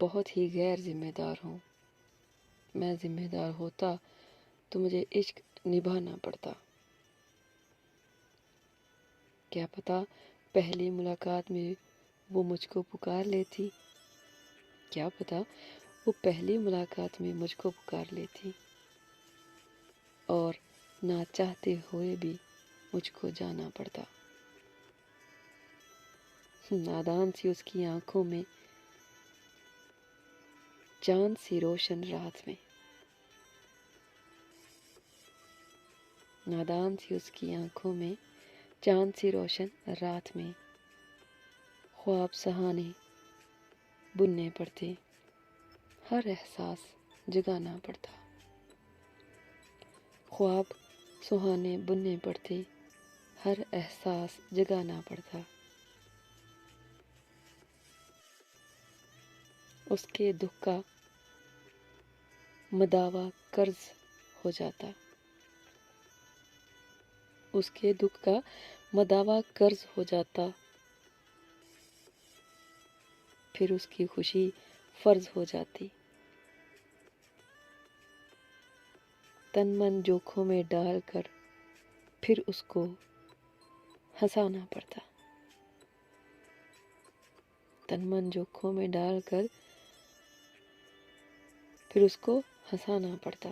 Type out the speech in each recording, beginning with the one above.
بہت ہی غیر ذمہ دار ہوں۔ میں ذمہ دار ہوتا تو مجھے عشق نبھانا پڑتا۔ کیا پتا پہلی ملاقات میں وہ مجھ کو پکار لیتی، کیا پتا وہ پہلی ملاقات میں مجھ کو پکار لیتی اور نہ چاہتے ہوئے بھی مجھ کو جانا پڑتا۔ نادان سی اس کی آنکھوں میں، چاند سی روشن رات میں، نادان سی اس کی آنکھوں میں، چاند سی روشن رات میں، خواب سہانے بننے پڑتے، ہر احساس جگانا پڑتا، خواب سہانے بننے پڑتے، ہر احساس جگانا پڑتا۔ اس کے دکھ کا مداوع قرض ہو جاتا، اس کے دکھ کا مداوع قرض ہو جاتا، پھر اس کی خوشی فرض ہو جاتی۔ تن من جوکھوں میں ڈال کر پھر اس کو ہنسانا پڑتا، تن من جوکھوں میں ڈال کر پھر اس کو ہنسانا پڑتا۔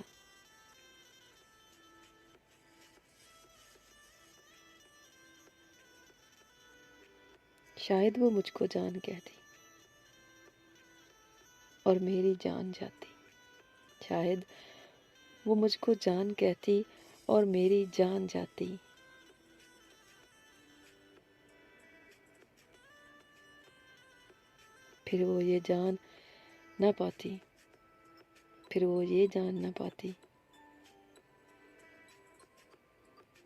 شاید وہ مجھ کو جان کہتی اور میری جان جاتی، شاید وہ مجھ کو جان کہتی اور میری جان جاتی، پھر وہ یہ جان نہ پاتی، پھر وہ یہ جان نہ پاتی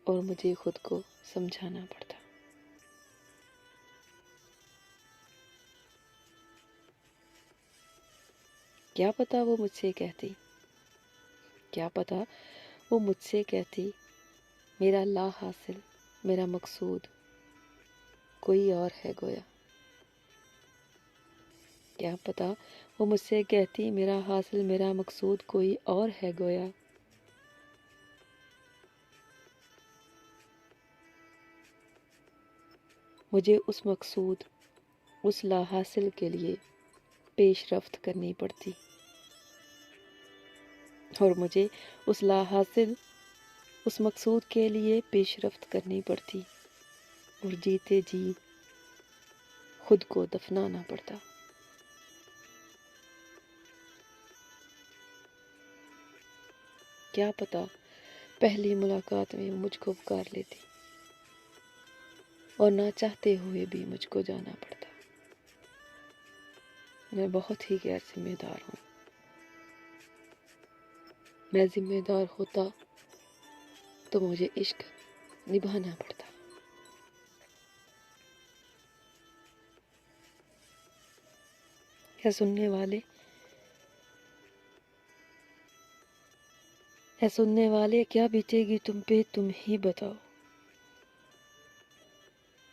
اور مجھے خود کو سمجھانا پڑتا۔ کیا پتا وہ مجھ سے کہتی، کیا پتا وہ مجھ سے کہتی، میرا لا حاصل، میرا مقصود کوئی اور ہے گویا، کیا پتا وہ مجھ سے کہتی، میرا حاصل، میرا مقصود کوئی اور ہے گویا، مجھے اس مقصود، اس لا حاصل کے لیے پیش رفت کرنی پڑتی، اور مجھے اس لا حاصل، اس مقصود کے لیے پیش رفت کرنی پڑتی اور جیتے جی خود کو دفنانا پڑتا۔ کیا پتا پہلی ملاقات میں مجھ کو پکار لیتی اور نہ چاہتے ہوئے بھی مجھ کو جانا پڑتا۔ میں بہت ہی غیر ذمہ دار ہوں۔ میں ذمہ دار ہوتا تو مجھے عشق نبھانا پڑتا۔ اے سننے والے کیا بیتے گی تم پہ تم ہی بتاؤ،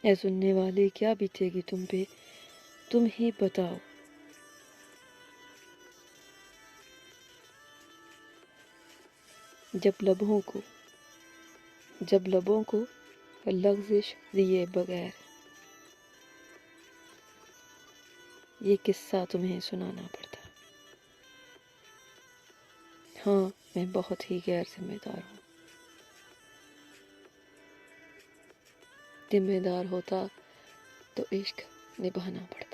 اے سننے والے کیا بیتے گی تم پہ تم ہی بتاؤ، جب لبوں کو لغزش دیے بغیر یہ قصہ تمہیں سنانا پڑتا۔ ہاں میں بہت ہی غیر ذمہ دار ہوں۔ ذمہ دار ہوتا تو عشق نبھانا پڑتا۔